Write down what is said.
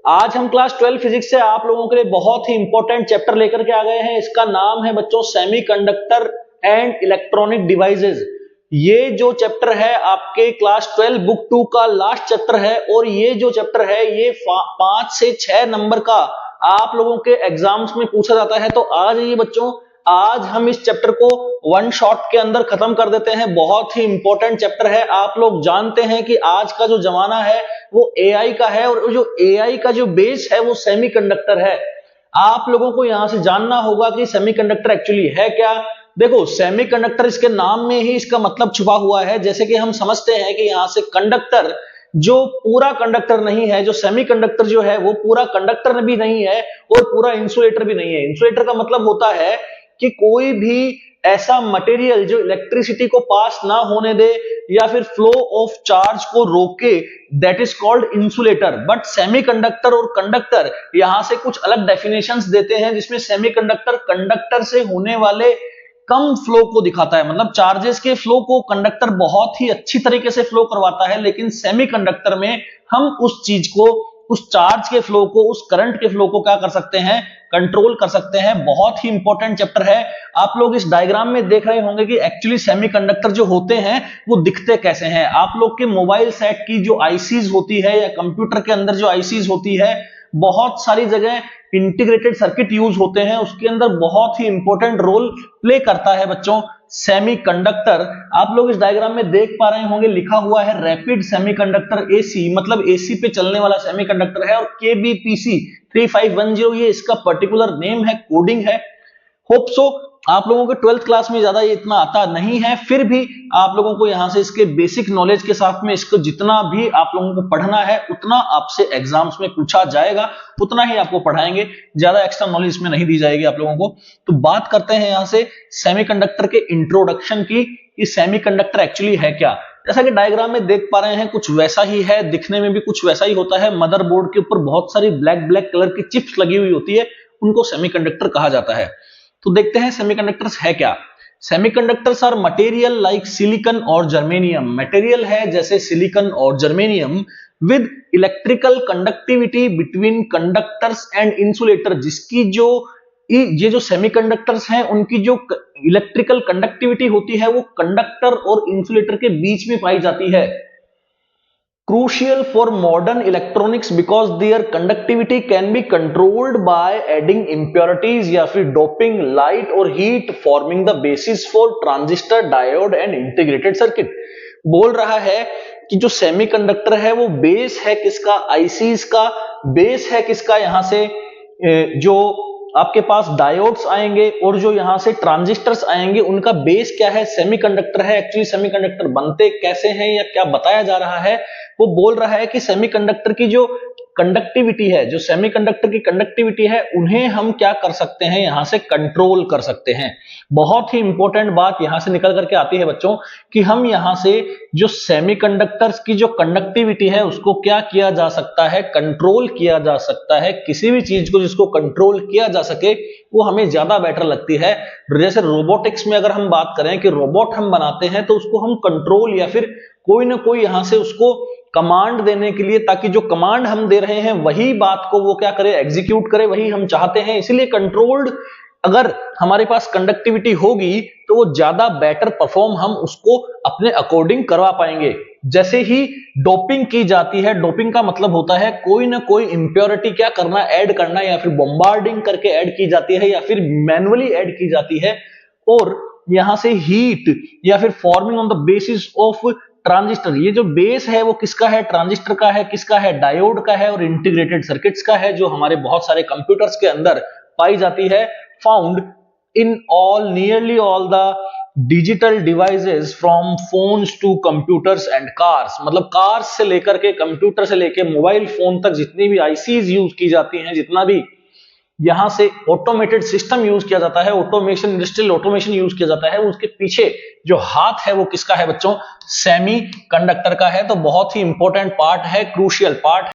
आज हम class 12 physics से आप लोगों के लिए बहुत ही इंपॉर्टेंट चैप्टर लेकर के आ गए हैं। इसका नाम है बच्चों सेमीकंडक्टर एंड इलेक्ट्रॉनिक डिवाइसेस। ये जो चैप्टर है आपके क्लास 12 बुक 2 का लास्ट चैप्टर है और ये जो चैप्टर है ये 5 से 6 नंबर का आप लोगों के एग्जाम्स में पूछा जाता है। तो आज ये बच्चों आज हम इस चैप्टर को वन शॉट के अंदर खत्म कर देते हैं। बहुत ही इंपॉर्टेंट चैप्टर है। आप लोग जानते हैं कि आज का जो जमाना है वो एआई का है और जो एआई का जो बेस है वो सेमीकंडक्टर है। आप लोगों को यहां से जानना होगा कि सेमीकंडक्टर एक्चुअली है क्या। देखो सेमीकंडक्टर इसके नाम में ही इसका मतलब छुपा हुआ है। जैसे कि हम समझते हैं कि यहां से कंडक्टर जो पूरा कंडक्टर नहीं है, जो सेमीकंडक्टर जो है वो पूरा कंडक्टर भी नहीं है और पूरा इंसुलेटर भी नहीं है। इंसुलेटर का मतलब होता है कि कोई भी ऐसा मटेरियल जो इलेक्ट्रिसिटी को पास ना होने दे या फिर फ्लो ऑफ चार्ज को रोके, that is called insulator. But semiconductor और कंडक्टर यहां से कुछ अलग डेफिनेशंस देते हैं, जिसमें सेमीकंडक्टर कंडक्टर से होने वाले कम फ्लो को दिखाता है। मतलब चार्जेस के फ्लो को कंडक्टर बहुत ही अच्छी तरीके से फ्लो करवाता है, लेकिन सेमीकंडक्टर में हम उस चीज को, उस चार्ज के फ्लो को, उस करंट के फ्लो को क्या कर सकते हैं, कंट्रोल कर सकते हैं। बहुत ही इंपॉर्टेंट चैप्टर है। आप लोग इस डायग्राम में देख रहे होंगे कि एक्चुअली सेमीकंडक्टर जो होते हैं वो दिखते कैसे हैं। आप लोग के मोबाइल सेट की जो आईसीज होती है या कंप्यूटर के अंदर जो आईसीज होती है, बहुत सारी जगह इंटीग्रेटेड सर्किट यूज होते हैं, उसके अंदर बहुत ही इंपॉर्टेंट रोल प्ले करता है बच्चों सेमीकंडक्टर। आप लोग इस डायग्राम में देख पा रहे होंगे लिखा हुआ है रैपिड सेमीकंडक्टर एसी, मतलब एसी पे चलने वाला सेमीकंडक्टर है। और केबीपीसी 3510 ये इसका पर्टिकुलर नेम है, कोडिंग है। होप सो आप लोगों के 12th क्लास में ज्यादा ये इतना आता नहीं है, फिर भी आप लोगों को यहां से इसके बेसिक नॉलेज के साथ में इसको जितना भी आप लोगों को पढ़ना है उतना आपसे एग्जाम्स में पूछा जाएगा, उतना ही आपको पढ़ाएंगे। ज्यादा एक्स्ट्रा नॉलेज इसमें नहीं दी जाएगी आप लोगों को। तो बात करते हैं यहां से सेमीकंडक्टर के इंट्रोडक्शन की, कि सेमीकंडक्टर एक्चुअली है क्या। जैसा कि डायग्राम में देख पा रहे हैं कुछ वैसा ही है, दिखने में भी कुछ वैसा ही होता है। मदरबोर्ड के ऊपर बहुत सारी ब्लैक ब्लैक कलर की चिप्स लगी हुई होती है, उनको सेमीकंडक्टर कहा जाता है। तो देखते हैं सेमीकंडक्टर्स है क्या। Semiconductors are material like silicon और जर्मेनियम। मटेरियल है जैसे सिलिकॉन और germanium with electrical conductivity between conductors and insulator, जिसकी जो ये जो सेमीकंडक्टर्स हैं उनकी जो इलेक्ट्रिकल कंडक्टिविटी होती है वो कंडक्टर और इंसुलेटर के बीच में पाई जाती है। Crucial for modern electronics because their conductivity can be controlled by adding impurities या फिर doping light और heat, forming the basis for transistor, diode and integrated circuit। बोल रहा है कि जो सेमीकंडक्टर है वो बेस है किसका, आईसीज का। बेस है किसका, यहां से जो आपके पास डायोड्स आएंगे और जो यहां से ट्रांजिस्टर्स आएंगे, उनका बेस क्या है, सेमीकंडक्टर है। एक्चुअली सेमीकंडक्टर बनते कैसे हैं या क्या बताया जा रहा है, वो बोल रहा है कि सेमीकंडक्टर की जो कंडक्टिविटी है, जो सेमीकंडक्टर की कंडक्टिविटी है, उन्हें हम क्या कर सकते हैं, यहां से कंट्रोल कर सकते हैं। बहुत ही इंपॉर्टेंट बात यहां से निकल करके आती है बच्चों कि हम यहां से जो सेमीकंडक्टर्स की जो कंडक्टिविटी है उसको क्या किया जा सकता है, कंट्रोल किया जा सकता है। किसी भी चीज को जिसको कंट्रोल किया जा सके वो हमें ज्यादा बेटर लगती है। जैसे रोबोटिक्स में अगर हम बात करें कि रोबोट हम बनाते हैं तो उसको हम कंट्रोल या फिर कोई ना कोई यहां से उसको कमांड देने के लिए, ताकि जो कमांड हम दे रहे हैं वही बात को वो क्या करे, एग्जीक्यूट करे, वही हम चाहते हैं। इसलिए कंट्रोल्ड अगर हमारे पास कंडक्टिविटी होगी तो वो ज्यादा बेटर परफॉर्म हम उसको अपने अकॉर्डिंग करवा पाएंगे। जैसे ही डोपिंग की जाती है, डोपिंग का मतलब होता है कोई ना कोई इंप्योरिटी क्या करना, ऐड करना, या फिर बॉम्बार्डिंग करके ऐड की जाती है या फिर मैन्युअली ऐड की जाती है। और यहां से हीट या फिर forming on the basis of transistor, ये जो बेस है वो किसका है, ट्रांजिस्टर का है, किसका है, डायोड का है और इंटीग्रेटेड सर्किट्स का है, जो हमारे बहुत सारे कंप्यूटर्स के अंदर पाई जाती है। Found in all, nearly all the digital devices from phones to computers and cars. मतलब कार्स से लेकर के, कंप्यूटर से लेकर मोबाइल फोन तक जितनी भी आईसीज यूज की जाती हैं, जितना भी यहां से ऑटोमेटेड सिस्टम यूज किया जाता है, ऑटोमेशन, इंडस्ट्रियल ऑटोमेशन यूज किया जाता है, उसके पीछे जो हाथ है वो किसका है बच्चों, सेमीकंडक्टर का है। तो बहुत ही इंपॉर्टेंट पार्ट है, क्रूशियल पार्ट।